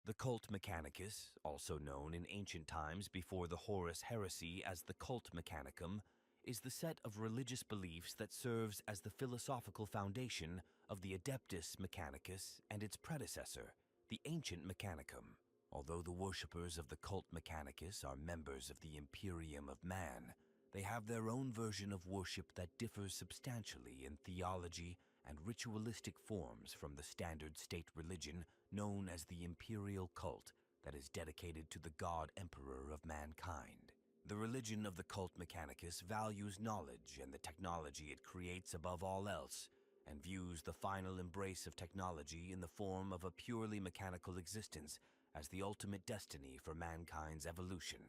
The cult Mechanicus, also known in ancient times before the Horus heresy as the cult Mechanicum, is the set of religious beliefs that serves as the philosophical foundation of the adeptus Mechanicus and its predecessor, the ancient Mechanicum. Although the worshippers of the cult Mechanicus are members of the Imperium of man, they have their own version of worship that differs substantially in theology and ritualistic forms from the standard state religion known as the imperial cult that is dedicated to the god-emperor of mankind. The religion of the cult Mechanicus values knowledge and the technology it creates above all else, and views the final embrace of technology in the form of a purely mechanical existence as the ultimate destiny for mankind's evolution.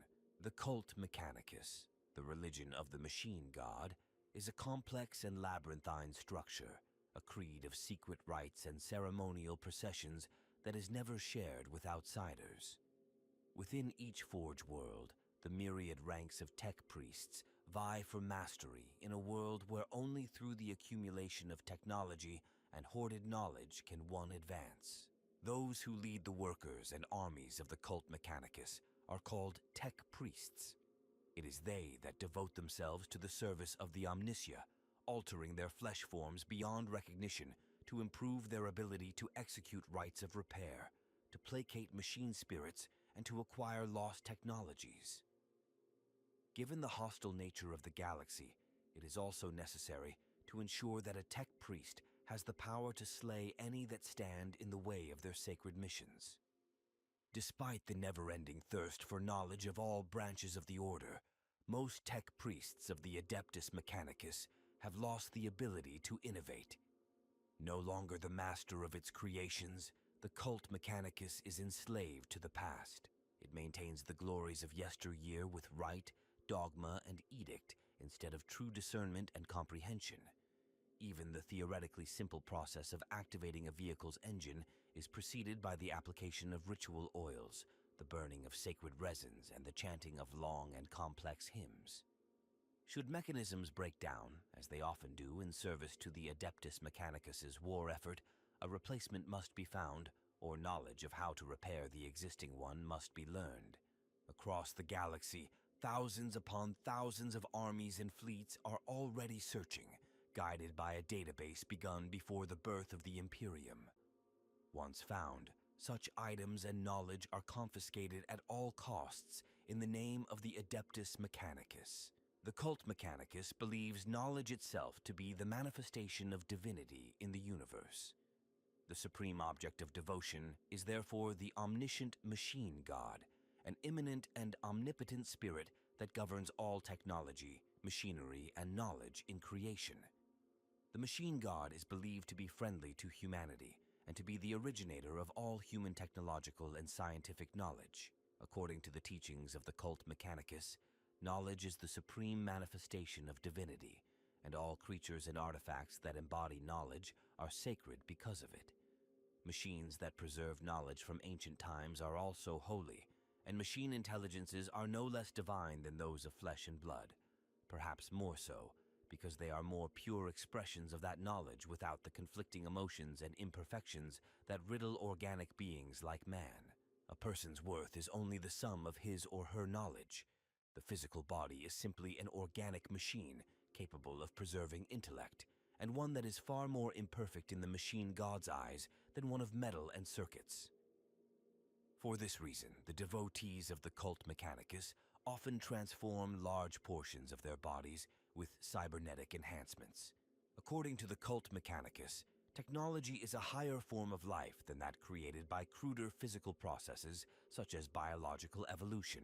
The cult Mechanicus, the religion of the machine god, is a complex and labyrinthine structure, a creed of secret rites and ceremonial processions that is never shared with outsiders. Within each forge world, the myriad ranks of tech priests vie for mastery in a world where only through the accumulation of technology and hoarded knowledge can one advance. Those who lead the workers and armies of the cult Mechanicus are called tech priests. It is they that devote themselves to the service of the Omnissiah, altering their flesh forms beyond recognition to improve their ability to execute rites of repair, to placate machine spirits, and to acquire lost technologies. Given the hostile nature of the galaxy, it is also necessary to ensure that a tech priest has the power to slay any that stand in the way of their sacred missions. Despite the never-ending thirst for knowledge of all branches of the Order, most tech priests of the adeptus Mechanicus have lost the ability to innovate. No longer the master of its creations, the cult Mechanicus is enslaved to the past. It maintains the glories of yesteryear with rite, dogma, and edict instead of true discernment and comprehension. Even the theoretically simple process of activating a vehicle's engine is preceded by the application of ritual oils, the burning of sacred resins, and the chanting of long and complex hymns. Should mechanisms break down, as they often do in service to the Adeptus Mechanicus's war effort, a replacement must be found, or knowledge of how to repair the existing one must be learned. Across the galaxy, thousands upon thousands of armies and fleets are already searching, guided by a database begun before the birth of the Imperium. Once found, such items and knowledge are confiscated at all costs in the name of the Adeptus Mechanicus. The cult Mechanicus believes knowledge itself to be the manifestation of divinity in the universe. The supreme object of devotion is therefore the omniscient machine god, an immanent and omnipotent spirit that governs all technology, machinery, and knowledge in creation. The machine god is believed to be friendly to humanity and to be the originator of all human technological and scientific knowledge. According to the teachings of the cult Mechanicus, knowledge is the supreme manifestation of divinity, and all creatures and artifacts that embody knowledge are sacred because of it. Machines that preserve knowledge from ancient times are also holy, and machine intelligences are no less divine than those of flesh and blood, perhaps more so, because they are more pure expressions of that knowledge without the conflicting emotions and imperfections that riddle organic beings like man. A person's worth is only the sum of his or her knowledge. The physical body is simply an organic machine capable of preserving intellect, and one that is far more imperfect in the machine god's eyes than one of metal and circuits. For this reason, the devotees of the cult Mechanicus often transform large portions of their bodies with cybernetic enhancements. According to the cult Mechanicus, technology is a higher form of life than that created by cruder physical processes such as biological evolution.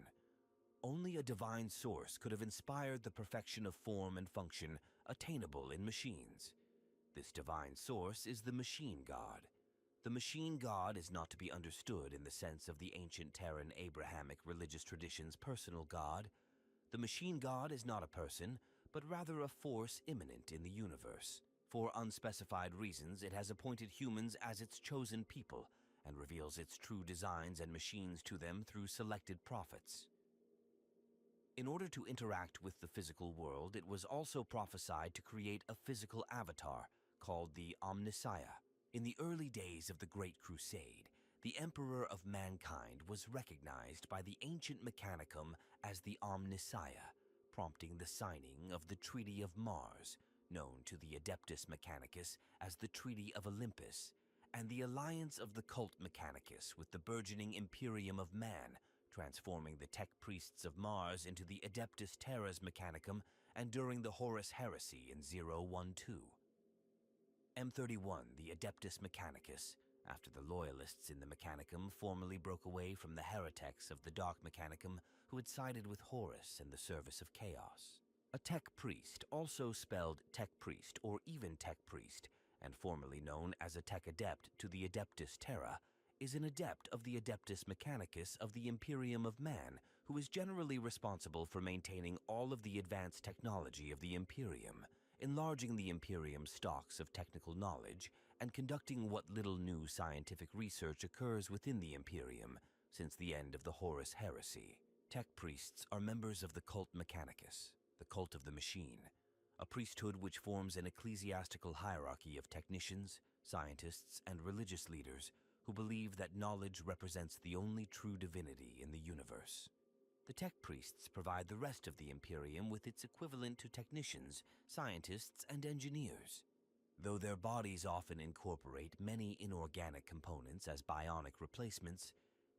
Only a divine source could have inspired the perfection of form and function attainable in machines. This divine source is the machine god. The machine god is not to be understood in the sense of the ancient Terran Abrahamic religious tradition's personal god. The machine god is not a person, but rather a force immanent in the universe. For unspecified reasons, it has appointed humans as its chosen people and reveals its true designs and machines to them through selected prophets. In order to interact with the physical world, it was also prophesied to create a physical avatar called the Omnissiah. In the early days of the Great Crusade, the Emperor of Mankind was recognized by the ancient Mechanicum as the Omnissiah, prompting the signing of the Treaty of Mars, known to the Adeptus Mechanicus as the Treaty of Olympus, and the alliance of the cult Mechanicus with the burgeoning Imperium of Man, transforming the tech priests of Mars into the Adeptus Terras Mechanicum and during the Horus Heresy in 012. M31, the Adeptus Mechanicus, after the Loyalists in the Mechanicum formally broke away from the heretics of the Dark Mechanicum who had sided with Horus and the service of Chaos. A tech priest, also spelled tech priest or even tech priest, and formerly known as a tech adept to the Adeptus Terra, is an adept of the Adeptus Mechanicus of the Imperium of Man, who is generally responsible for maintaining all of the advanced technology of the Imperium, enlarging the Imperium's stocks of technical knowledge, and conducting what little new scientific research occurs within the Imperium since the end of the Horus Heresy. Tech priests are members of the cult Mechanicus, the cult of the machine, a priesthood which forms an ecclesiastical hierarchy of technicians, scientists, and religious leaders who believe that knowledge represents the only true divinity in the universe. The tech priests provide the rest of the Imperium with its equivalent to technicians, scientists, and engineers. Though their bodies often incorporate many inorganic components as bionic replacements,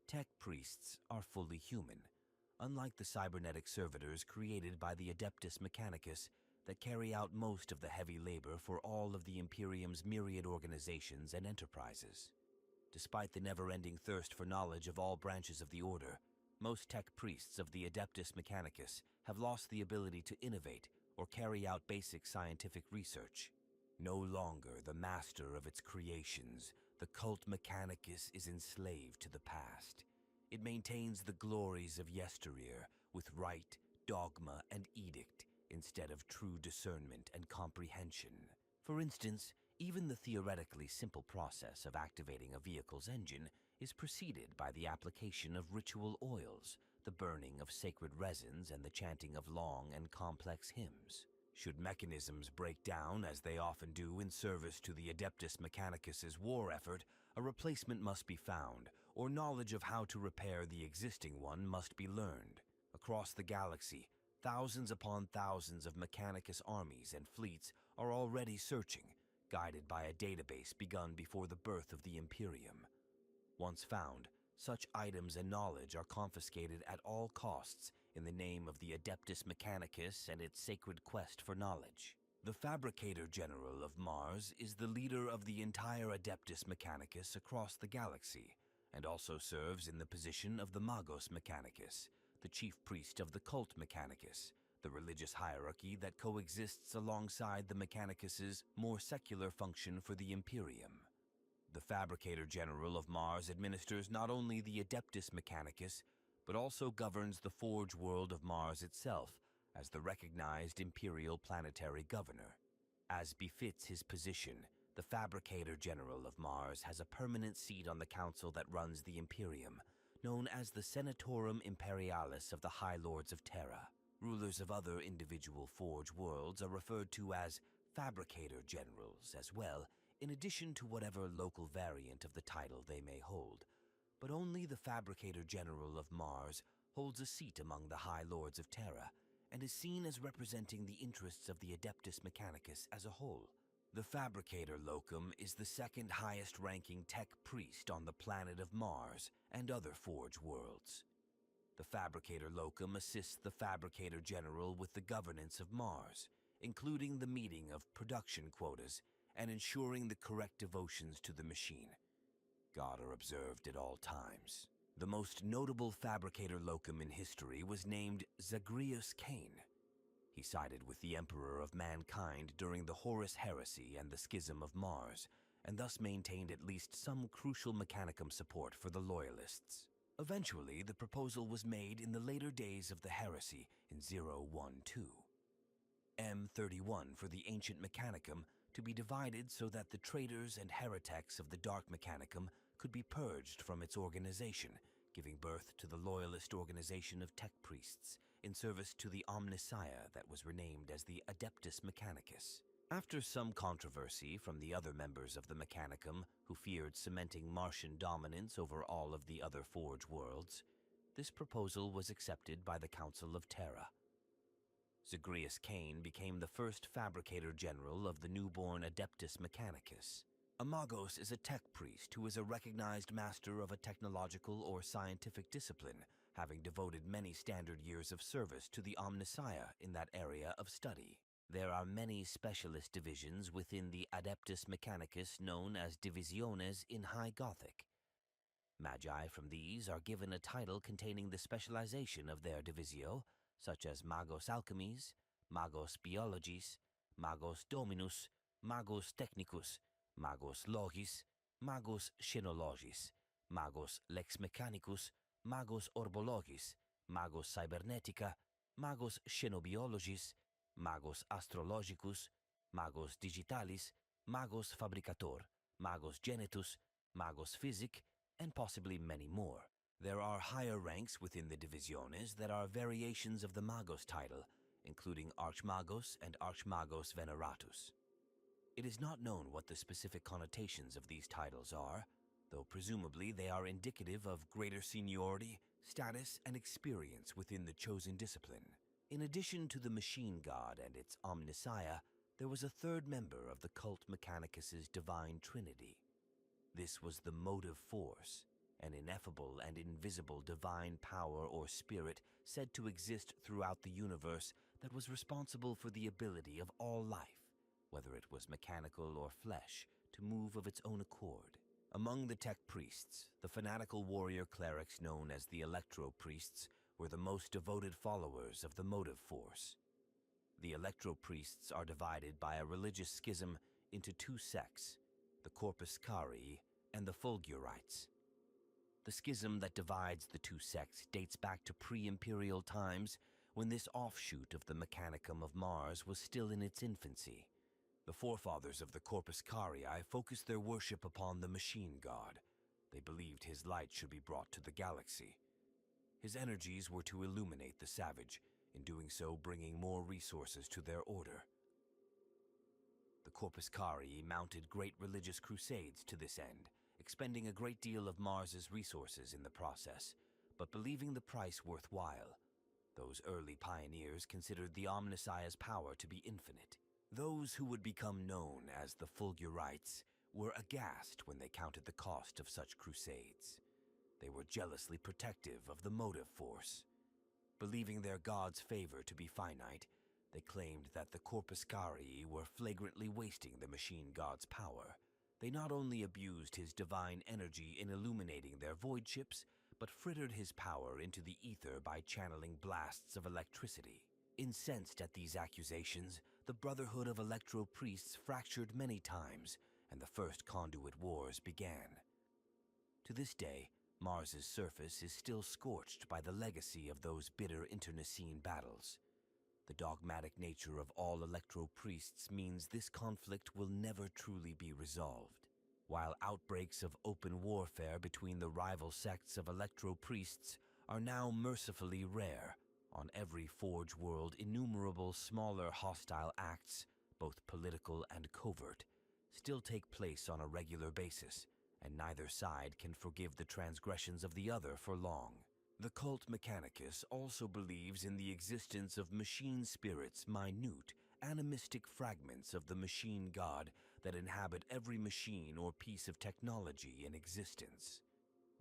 tech priests are fully human, unlike the cybernetic servitors created by the Adeptus Mechanicus that carry out most of the heavy labor for all of the Imperium's myriad organizations and enterprises. Despite the never-ending thirst for knowledge of all branches of the Order, most tech priests of the Adeptus Mechanicus have lost the ability to innovate or carry out basic scientific research. No longer the master of its creations, the cult Mechanicus is enslaved to the past. It maintains the glories of yesteryear with rite, dogma, and edict instead of true discernment and comprehension. For instance, even the theoretically simple process of activating a vehicle's engine is preceded by the application of ritual oils, the burning of sacred resins, and the chanting of long and complex hymns. Should mechanisms break down, as they often do in service to the Adeptus Mechanicus's war effort, a replacement must be found, or knowledge of how to repair the existing one must be learned. Across the galaxy, thousands upon thousands of Mechanicus armies and fleets are already searching, guided by a database begun before the birth of the Imperium. Once found, such items and knowledge are confiscated at all costs in the name of the Adeptus Mechanicus and its sacred quest for knowledge. The Fabricator-General of Mars is the leader of the entire Adeptus Mechanicus across the galaxy, and also serves in the position of the Magos Mechanicus, the chief priest of the cult Mechanicus, the religious hierarchy that coexists alongside the Mechanicus's more secular function for the Imperium. The Fabricator-General of Mars administers not only the Adeptus Mechanicus, but also governs the Forge world of Mars itself as the recognized Imperial planetary governor. As befits his position, the Fabricator-General of Mars has a permanent seat on the council that runs the Imperium, known as the Genetorum Imperialis of the High Lords of Terra. Rulers of other individual Forge worlds are referred to as Fabricator-Generals as well, in addition to whatever local variant of the title they may hold. But only the Fabricator-General of Mars holds a seat among the High Lords of Terra, and is seen as representing the interests of the Adeptus Mechanicus as a whole. The Fabricator Locum is the second highest ranking tech priest on the planet of Mars and other Forge worlds. The Fabricator Locum assists the Fabricator-General with the governance of Mars, including the meeting of production quotas and ensuring the correct devotions to the machine. God are observed at all times. The most notable Fabricator Locum in history was named Zagreus Cain. He sided with the Emperor of Mankind during the Horus Heresy and the Schism of Mars, and thus maintained at least some crucial Mechanicum support for the Loyalists. Eventually, the proposal was made in the later days of the Heresy in 012. M31 for the ancient Mechanicum to be divided so that the traitors and heretics of the Dark Mechanicum could be purged from its organization, giving birth to the Loyalist organization of tech priests in service to the Omnissiah that was renamed as the Adeptus Mechanicus. After some controversy from the other members of the Mechanicum, who feared cementing Martian dominance over all of the other Forge worlds, this proposal was accepted by the Council of Terra. Zagreus Cain became the first Fabricator-General of the newborn adeptus Mechanicus. A Magos is a tech priest who is a recognized master of a technological or scientific discipline, having devoted many standard years of service to the Omnissiah in that area of study. There are many specialist divisions within the adeptus Mechanicus known as divisiones in High Gothic. Magi from these are given a title containing the specialization of their divisio, such as Magos Alchemies, Magos Biologis, Magos Dominus, Magos Technicus, Magos Logis, Magos Xenologis, Magos Lex Mechanicus, Magos Orbologis, Magos Cybernetica, Magos Xenobiologis, Magos Astrologicus, Magos Digitalis, Magos Fabricator, Magos Genitus, Magos Physic, and possibly many more. There are higher ranks within the divisiones that are variations of the Magos title, including Archmagos and Archmagos Veneratus. It is not known what the specific connotations of these titles are, though presumably they are indicative of greater seniority, status, and experience within the chosen discipline. In addition to the machine god and its Omnissiah, there was a third member of the cult Mechanicus's divine trinity. This was the motive force, an ineffable and invisible divine power or spirit said to exist throughout the universe that was responsible for the ability of all life, whether it was mechanical or flesh, to move of its own accord. Among the tech priests, the fanatical warrior clerics known as the electro-priests were the most devoted followers of the motive force. The electro-priests are divided by a religious schism into two sects, the Corpus Carii and the Fulgurites. The schism that divides the two sects dates back to pre-imperial times, when this offshoot of the Mechanicum of Mars was still in its infancy. The forefathers of the Corpus Carii focused their worship upon the machine god. They believed his light should be brought to the galaxy. His energies were to illuminate the savage, in doing so bringing more resources to their order. The Corpus Carii mounted great religious crusades to this end, expending a great deal of Mars's resources in the process, but believing the price worthwhile. Those early pioneers considered the Omnissiah's power to be infinite. Those who would become known as the Fulgurites were aghast when they counted the cost of such crusades. They were jealously protective of the motive force. Believing their god's favor to be finite, they claimed that the Corpus Carii were flagrantly wasting the machine god's power. They not only abused his divine energy in illuminating their void ships, but frittered his power into the ether by channeling blasts of electricity. Incensed at these accusations, the Brotherhood of Electro-Priests fractured many times, and the first Conduit Wars began. To this day, Mars's surface is still scorched by the legacy of those bitter internecine battles. The dogmatic nature of all Electro-Priests means this conflict will never truly be resolved. While outbreaks of open warfare between the rival sects of Electro-Priests are now mercifully rare, on every Forge world innumerable smaller hostile acts, both political and covert, still take place on a regular basis, and neither side can forgive the transgressions of the other for long. The cult Mechanicus also believes in the existence of machine spirits, minute, animistic fragments of the machine god that inhabit every machine or piece of technology in existence.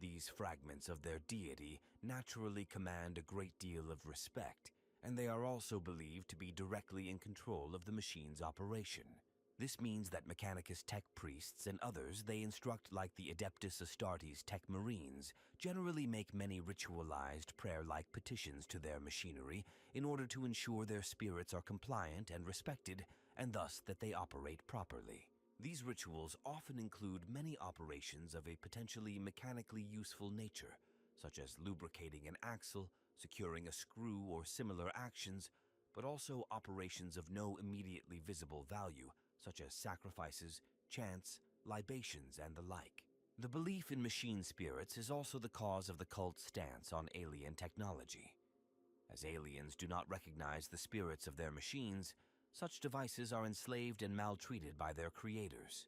These fragments of their deity naturally command a great deal of respect, and they are also believed to be directly in control of the machine's operation. This means that Mechanicus tech priests and others they instruct like the adeptus astartes tech marines generally make many ritualized prayer-like petitions to their machinery in order to ensure their spirits are compliant and respected, and thus that they operate properly. These rituals often include many operations of a potentially mechanically useful nature, such as lubricating an axle, securing a screw, or similar actions, but also operations of no immediately visible value, such as sacrifices, chants, libations, and the like. The belief in machine spirits is also the cause of the cult's stance on alien technology. As aliens do not recognize the spirits of their machines, such devices are enslaved and maltreated by their creators.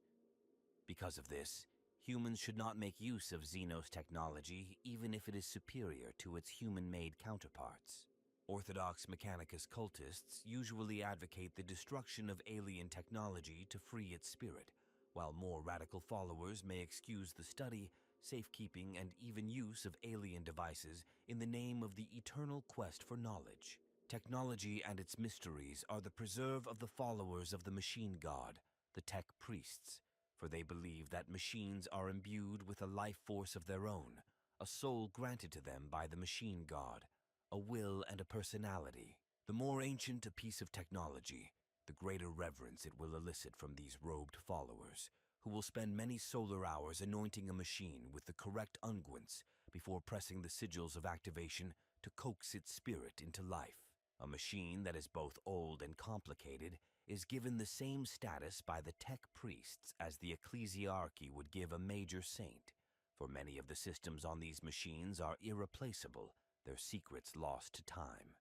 Because of this, humans should not make use of Xenos technology even if it is superior to its human-made counterparts. Orthodox Mechanicus cultists usually advocate the destruction of alien technology to free its spirit, while more radical followers may excuse the study, safekeeping, and even use of alien devices in the name of the eternal quest for knowledge. Technology and its mysteries are the preserve of the followers of the machine god, the tech priests, for they believe that machines are imbued with a life force of their own, a soul granted to them by the machine god, a will and a personality. The more ancient a piece of technology, the greater reverence it will elicit from these robed followers, who will spend many solar hours anointing a machine with the correct unguents before pressing the sigils of activation to coax its spirit into life. A machine that is both old and complicated is given the same status by the tech priests as the ecclesiarchy would give a major saint, for many of the systems on these machines are irreplaceable, their secrets lost to time.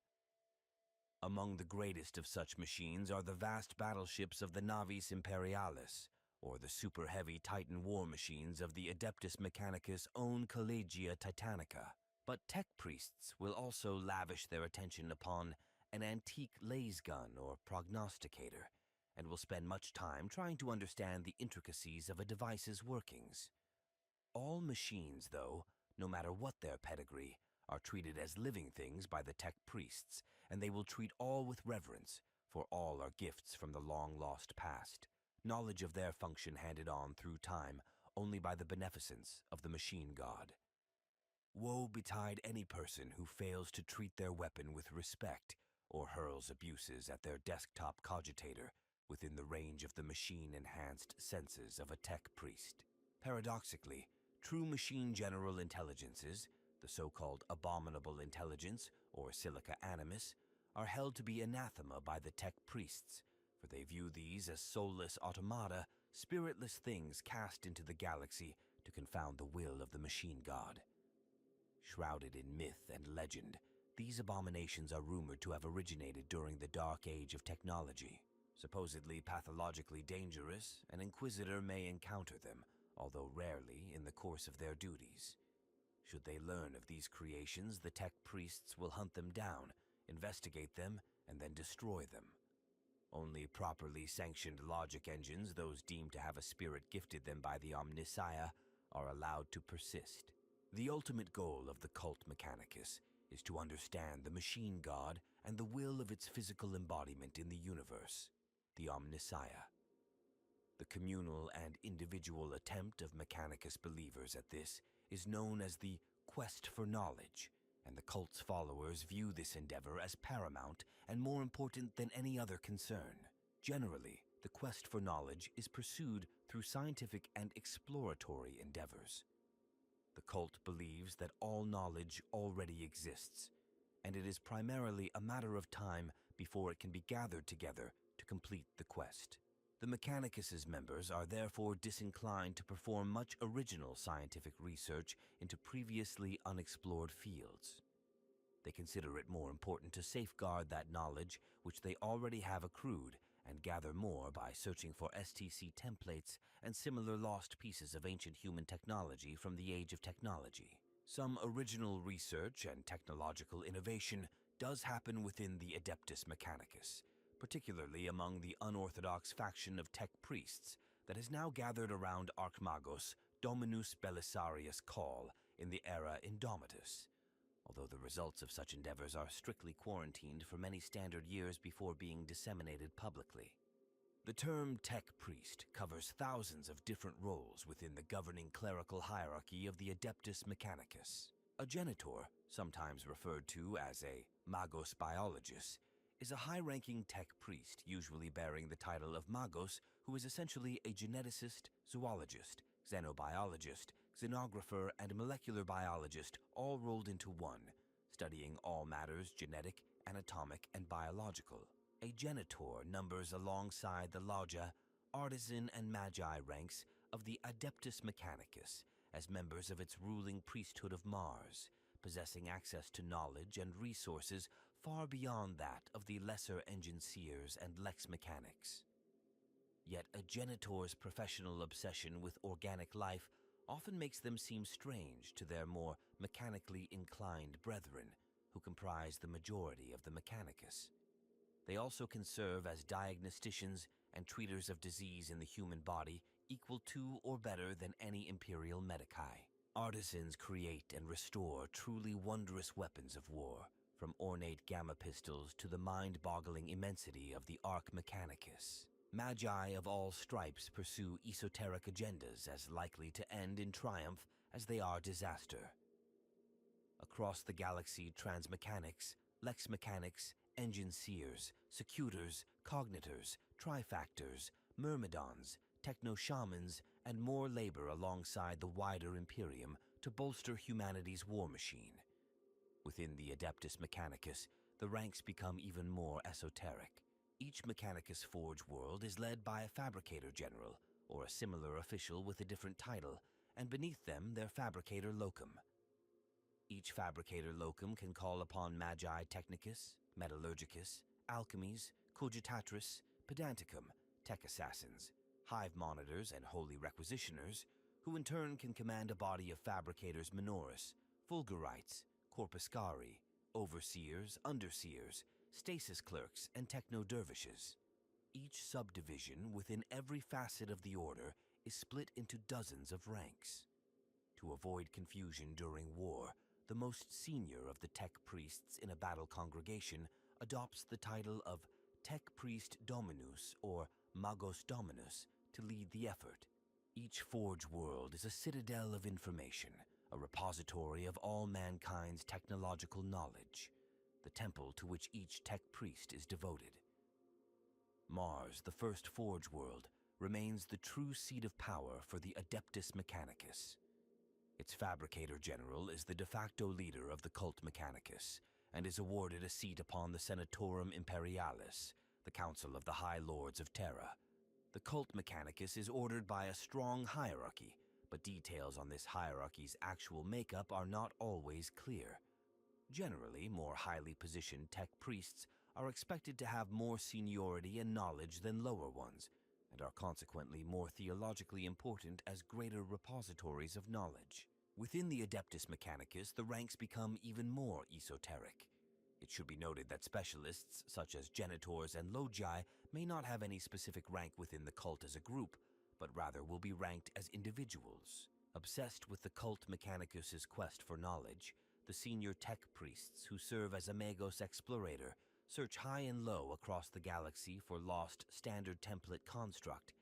Among the greatest of such machines are the vast battleships of the Navis Imperialis, or the super-heavy Titan war machines of the Adeptus Mechanicus' own Collegia Titanica. But tech priests will also lavish their attention upon an antique laser gun or prognosticator, and will spend much time trying to understand the intricacies of a device's workings. All machines, though, no matter what their pedigree, are treated as living things by the tech priests, and they will treat all with reverence, for all are gifts from the long-lost past, knowledge of their function handed on through time only by the beneficence of the machine god. Woe betide any person who fails to treat their weapon with respect or hurls abuses at their desktop cogitator within the range of the machine-enhanced senses of a tech priest. Paradoxically, true machine general intelligences, the so-called abominable intelligence or silica animus, are held to be anathema by the tech priests, for they view these as soulless automata, spiritless things cast into the galaxy to confound the will of the machine god. Shrouded in myth and legend, these abominations are rumored to have originated during the dark age of technology. Supposedly pathologically dangerous, an inquisitor may encounter them, although rarely in the course of their duties. Should they learn of these creations, the tech priests will hunt them down, investigate them, and then destroy them. Only properly sanctioned logic engines, those deemed to have a spirit gifted them by the Omnissiah, are allowed to persist. The ultimate goal of the cult Mechanicus is to understand the machine god and the will of its physical embodiment in the universe, the Omnissiah. The communal and individual attempt of Mechanicus believers at this is known as the quest for knowledge, and the cult's followers view this endeavor as paramount and more important than any other concern. Generally, the quest for knowledge is pursued through scientific and exploratory endeavors. The cult believes that all knowledge already exists, and it is primarily a matter of time before it can be gathered together to complete the quest. The Mechanicus' members are therefore disinclined to perform much original scientific research into previously unexplored fields. They consider it more important to safeguard that knowledge which they already have accrued and gather more by searching for STC templates and similar lost pieces of ancient human technology from the age of technology. Some original research and technological innovation does happen within the Adeptus Mechanicus, particularly among the unorthodox faction of tech priests that has now gathered around Archmagos Dominus Belisarius Call in the era Indomitus, although the results of such endeavors are strictly quarantined for many standard years before being disseminated publicly. The term tech priest covers thousands of different roles within the governing clerical hierarchy of the Adeptus Mechanicus. A Genetor, sometimes referred to as a Magos biologist, is a high-ranking tech priest, usually bearing the title of Magos, who is essentially a geneticist, zoologist, xenobiologist, xenographer, and molecular biologist all rolled into one, studying all matters genetic, anatomic, and biological. A Genetor numbers alongside the Loggia, artisan, and magi ranks of the Adeptus Mechanicus as members of its ruling priesthood of Mars, possessing access to knowledge and resources far beyond that of the lesser Enginseers and Lex Mechanics. Yet a Genetor's professional obsession with organic life often makes them seem strange to their more mechanically inclined brethren, who comprise the majority of the Mechanicus. They also can serve as diagnosticians and treaters of disease in the human body equal to or better than any Imperial medici. Artisans create and restore truly wondrous weapons of war, from ornate gamma pistols to the mind-boggling immensity of the Arch Mechanicus. Magi of all stripes pursue esoteric agendas as likely to end in triumph as they are disaster. Across the galaxy, transmechanics, lex mechanics, enginseers, secutors, cognitors, trifactors, myrmidons, techno-shamans, and more labor alongside the wider Imperium to bolster humanity's war machine. Within the Adeptus Mechanicus, the ranks become even more esoteric. Each Mechanicus Forge world is led by a Fabricator-General, or a similar official with a different title, and beneath them their Fabricator Locum. Each Fabricator Locum can call upon Magi Technicus, Metallurgicus, Alchemies, Cogitatris, Pedanticum, Tech Assassins, Hive Monitors, and Holy Requisitioners, who in turn can command a body of Fabricators Minoris, Fulgurites, Corpuscari, Overseers, Underseers, Stasis Clerks, and Techno-Dervishes. Each subdivision within every facet of the Order is split into dozens of ranks. To avoid confusion during war, the most senior of the Tech Priests in a battle congregation adopts the title of Tech Priest Dominus or Magos Dominus to lead the effort. Each Forge world is a citadel of information, a repository of all mankind's technological knowledge, the temple to which each Tech Priest is devoted. Mars, the first Forge world, remains the true seat of power for the Adeptus Mechanicus. Its Fabricator-General is the de facto leader of the cult Mechanicus, and is awarded a seat upon the Senatorum Imperialis, the Council of the High Lords of Terra. The cult Mechanicus is ordered by a strong hierarchy, but details on this hierarchy's actual makeup are not always clear. Generally, more highly positioned Tech Priests are expected to have more seniority and knowledge than lower ones, and are consequently more theologically important as greater repositories of knowledge. Within the Adeptus Mechanicus, the ranks become even more esoteric. It should be noted that specialists such as Genitors and Logi may not have any specific rank within the cult as a group, but rather will be ranked as individuals. Obsessed with the cult Mechanicus's quest for knowledge, the senior Tech Priests who serve as a Magos Explorator search high and low across the galaxy for lost Standard Template Construct,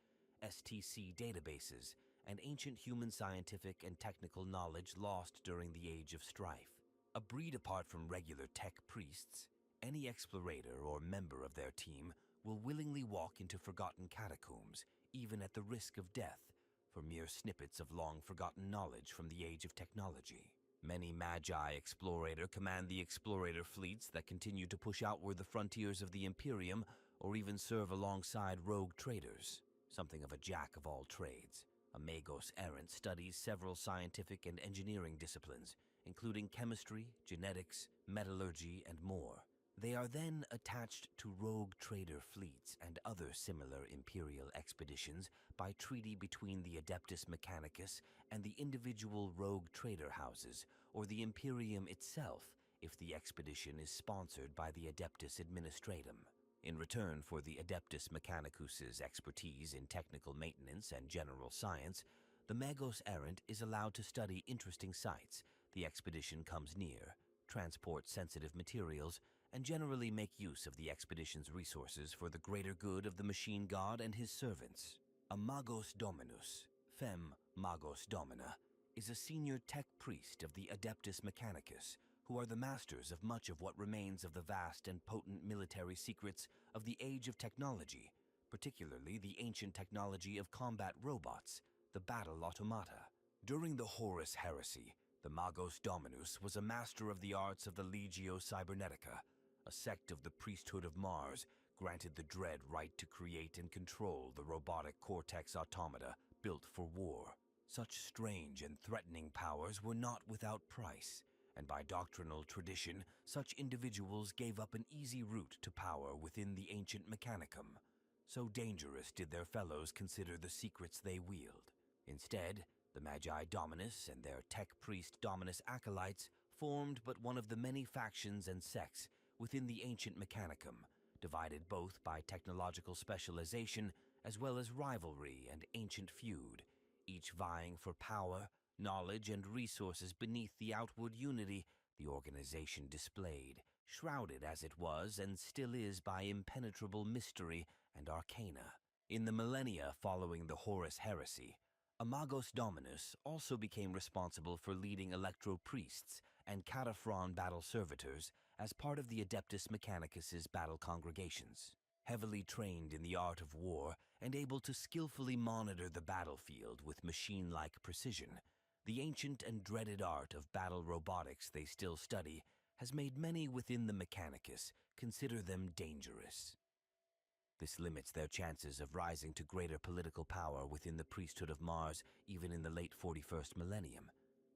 STC databases, and ancient human scientific and technical knowledge lost during the Age of Strife. A breed apart from regular Tech Priests, any explorator or member of their team will willingly walk into forgotten catacombs, even at the risk of death, for mere snippets of long-forgotten knowledge from the Age of Technology. Many Magi Explorator command the Explorator fleets that continue to push outward the frontiers of the Imperium, or even serve alongside rogue traders. Something of a jack of all trades, a Magos errant studies several scientific and engineering disciplines, including chemistry, genetics, metallurgy, and more. They are then attached to rogue trader fleets and other similar Imperial expeditions by treaty between the Adeptus Mechanicus and the individual rogue trader houses, or the Imperium itself, if the expedition is sponsored by the Adeptus Administratum. In return for the Adeptus Mechanicus's expertise in technical maintenance and general science, the Magos errant is allowed to study interesting sites the expedition comes near, transport sensitive materials, and generally make use of the expedition's resources for the greater good of the machine god and his servants. A Magos Dominus, Fem Magos Domina, is a senior Tech Priest of the Adeptus Mechanicus, who are the masters of much of what remains of the vast and potent military secrets of the Age of Technology, particularly the ancient technology of combat robots, the battle automata. During the Horus Heresy, the Magos Dominus was a master of the arts of the Legio Cybernetica, a sect of the Priesthood of Mars, granted the dread right to create and control the robotic cortex automata built for war. Such strange and threatening powers were not without price, and by doctrinal tradition, such individuals gave up an easy route to power within the ancient Mechanicum. So dangerous did their fellows consider the secrets they wield. Instead, the Magi Dominus and their tech priest Dominus acolytes formed but one of the many factions and sects within the ancient Mechanicum, divided both by technological specialization as well as rivalry and ancient feud, each vying for power, knowledge, and resources beneath the outward unity the organization displayed, shrouded as it was and still is by impenetrable mystery and arcana. In the millennia following the Horus heresy, a Magos Dominus also became responsible for leading electro-priests and Cataphron battle servitors as part of the Adeptus Mechanicus's battle congregations. Heavily trained in the art of war and able to skillfully monitor the battlefield with machine-like precision, the ancient and dreaded art of battle robotics they still study has made many within the Mechanicus consider them dangerous. This limits their chances of rising to greater political power within the priesthood of Mars even in the late 41st millennium.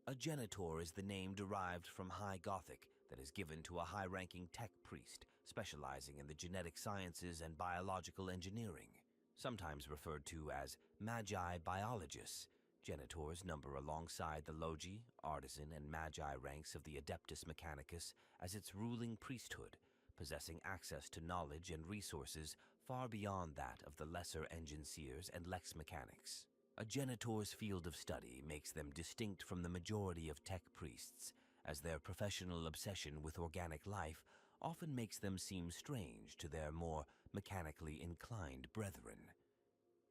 A Genetor is the name derived from High Gothic that is given to a high-ranking tech priest specializing in the genetic sciences and biological engineering. Sometimes referred to as Magi Biologists, Genetors number alongside the Logi, Artisan, and Magi ranks of the Adeptus Mechanicus as its ruling priesthood, possessing access to knowledge and resources far beyond that of the lesser Enginseers and Lex Mechanics. A Genetor's field of study makes them distinct from the majority of tech priests, as their professional obsession with organic life often makes them seem strange to their more mechanically inclined brethren.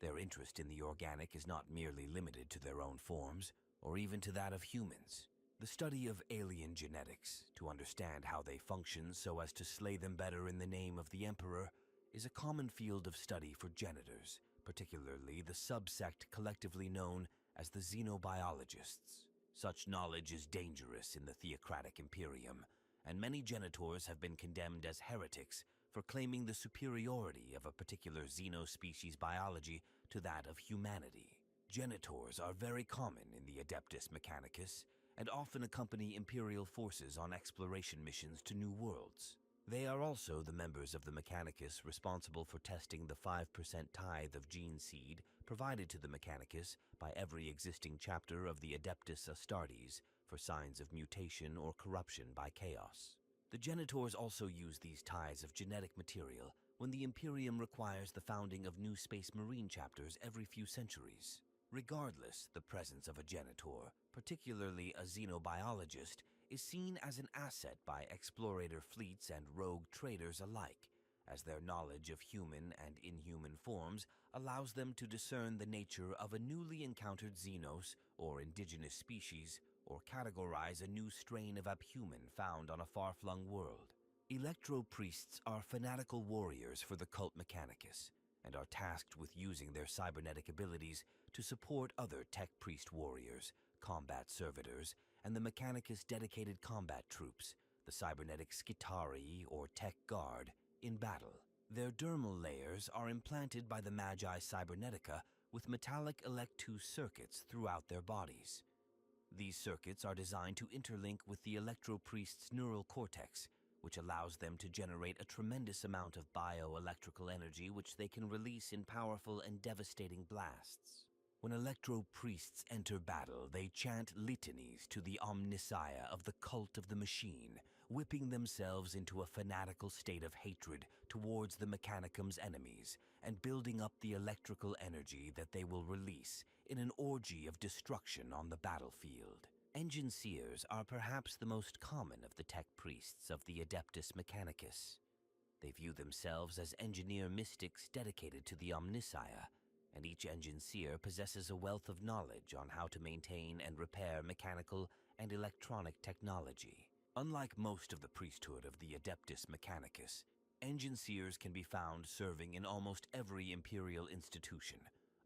Their interest in the organic is not merely limited to their own forms, or even to that of humans. The study of alien genetics, to understand how they function so as to slay them better in the name of the Emperor, is a common field of study for Genetors, particularly the subsect collectively known as the Xenobiologists. Such knowledge is dangerous in the theocratic Imperium, and many Genetors have been condemned as heretics for claiming the superiority of a particular xenospecies biology to that of humanity. Genetors are very common in the Adeptus Mechanicus, and often accompany Imperial forces on exploration missions to new worlds. They are also the members of the Mechanicus responsible for testing the 5% tithe of gene seed provided to the Mechanicus by every existing chapter of the Adeptus Astartes for signs of mutation or corruption by chaos. The Genetors also use these tithes of genetic material when the Imperium requires the founding of new Space Marine chapters every few centuries. Regardless, the presence of a Genetor, particularly a xenobiologist, is seen as an asset by explorator fleets and rogue traders alike, as their knowledge of human and inhuman forms allows them to discern the nature of a newly encountered xenos or indigenous species, or categorize a new strain of abhuman found on a far-flung world. Electro-priests are fanatical warriors for the cult Mechanicus, and are tasked with using their cybernetic abilities to support other tech priest warriors, combat servitors, and the Mechanicus dedicated combat troops, the cybernetic Skitari or Tech Guard, in battle. Their dermal layers are implanted by the Magi Cybernetica with metallic electu circuits throughout their bodies. These circuits are designed to interlink with the electro-priest's neural cortex, which allows them to generate a tremendous amount of bioelectrical energy which they can release in powerful and devastating blasts. When electro-priests enter battle, they chant litanies to the Omnissiah of the cult of the machine, whipping themselves into a fanatical state of hatred towards the Mechanicum's enemies, and building up the electrical energy that they will release in an orgy of destruction on the battlefield. Enginseers are perhaps the most common of the tech priests of the Adeptus Mechanicus. They view themselves as engineer mystics dedicated to the Omnissiah, and each Enginseer possesses a wealth of knowledge on how to maintain and repair mechanical and electronic technology. Unlike most of the priesthood of the Adeptus Mechanicus, Enginseers can be found serving in almost every imperial institution,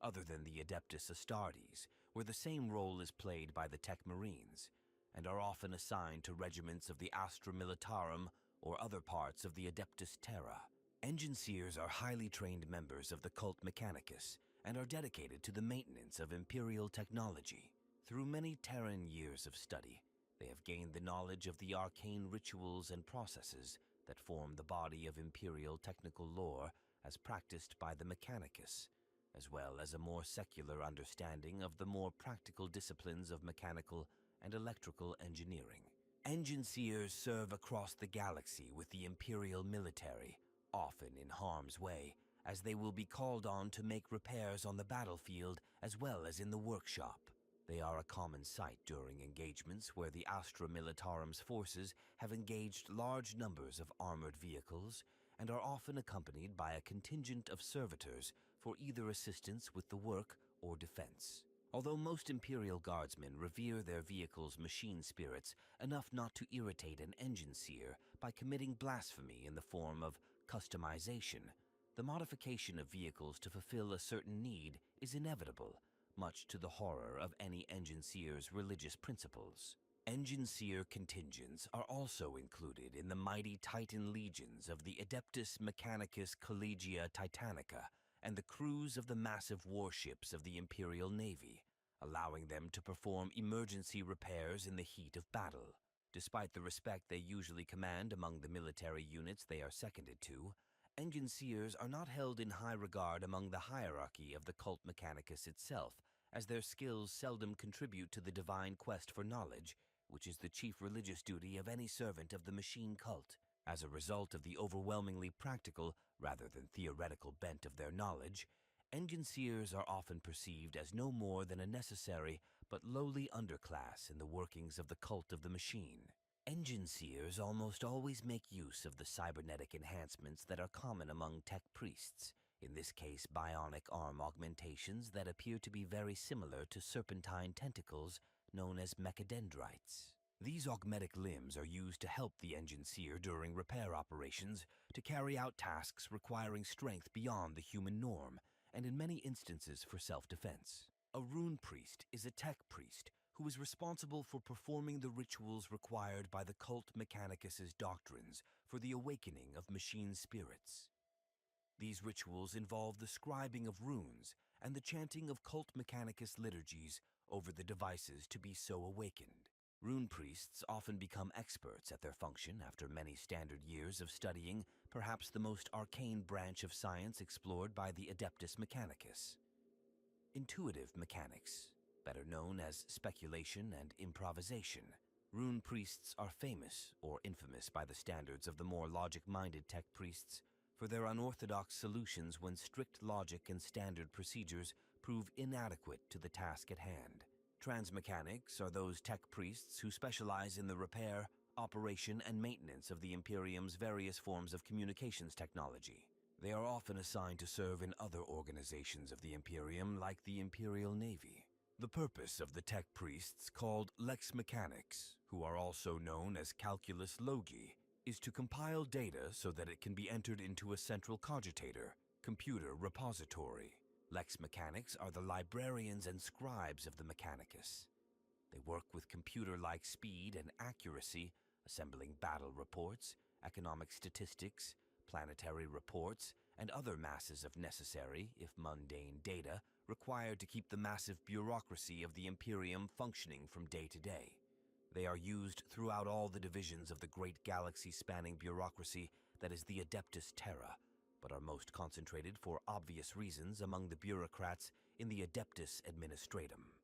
other than the Adeptus Astartes, where the same role is played by the Tech Marines, and are often assigned to regiments of the Astra Militarum or other parts of the Adeptus Terra. Enginseers are highly trained members of the cult Mechanicus, and are dedicated to the maintenance of imperial technology. Through many Terran years of study, They have gained the knowledge of the arcane rituals and processes that form the body of Imperial technical lore as practiced by the Mechanicus, as well as a more secular understanding of the more practical disciplines of mechanical and electrical engineering. Enginseers serve across the galaxy with the Imperial military, often in harm's way, as they will be called on to make repairs on the battlefield as well as in the workshop. They are a common sight during engagements where the Astra Militarum's forces have engaged large numbers of armored vehicles and are often accompanied by a contingent of servitors for either assistance with the work or defense. Although most Imperial Guardsmen revere their vehicles' machine spirits enough not to irritate an Enginseer by committing blasphemy in the form of customization, the modification of vehicles to fulfill a certain need is inevitable, much to the horror of any Enginseer's religious principles. Enginseer contingents are also included in the mighty Titan legions of the adeptus Mechanicus Collegia Titanica and the crews of the massive warships of the Imperial Navy, allowing them to perform emergency repairs in the heat of battle. Despite the respect they usually command among the military units they are seconded to, Enginseers are not held in high regard among the hierarchy of the cult Mechanicus itself, as their skills seldom contribute to the divine quest for knowledge, which is the chief religious duty of any servant of the machine cult. As a result of the overwhelmingly practical, rather than theoretical bent of their knowledge, Enginseers are often perceived as no more than a necessary but lowly underclass in the workings of the cult of the machine. Enginseers almost always make use of the cybernetic enhancements that are common among tech priests, in this case bionic arm augmentations that appear to be very similar to serpentine tentacles known as mechadendrites. These augmetic limbs are used to help the Enginseer during repair operations to carry out tasks requiring strength beyond the human norm, and in many instances for self-defense. A rune priest is a tech priest who is responsible for performing the rituals required by the cult Mechanicus's doctrines for the awakening of machine spirits. These rituals involve the scribing of runes and the chanting of cult Mechanicus liturgies over the devices to be so awakened. Rune priests often become experts at their function after many standard years of studying perhaps the most arcane branch of science explored by the adeptus Mechanicus. Intuitive mechanics, better known as speculation and improvisation. Rune priests are famous, or infamous by the standards of the more logic-minded tech priests, for their unorthodox solutions when strict logic and standard procedures prove inadequate to the task at hand. Transmechanics are those tech priests who specialize in the repair, operation, and maintenance of the Imperium's various forms of communications technology. They are often assigned to serve in other organizations of the Imperium, like the Imperial Navy. The purpose of the tech priests, called lex mechanics, who are also known as calculus logi, is to compile data so that it can be entered into a central cogitator, computer repository. Lex mechanics are the librarians and scribes of the Mechanicus. They work with computer-like speed and accuracy, assembling battle reports, economic statistics, planetary reports, and other masses of necessary, if mundane, data required to keep the massive bureaucracy of the Imperium functioning from day to day. They are used throughout all the divisions of the great galaxy-spanning bureaucracy that is the Adeptus Terra, but are most concentrated for obvious reasons among the bureaucrats in the Adeptus Administratum.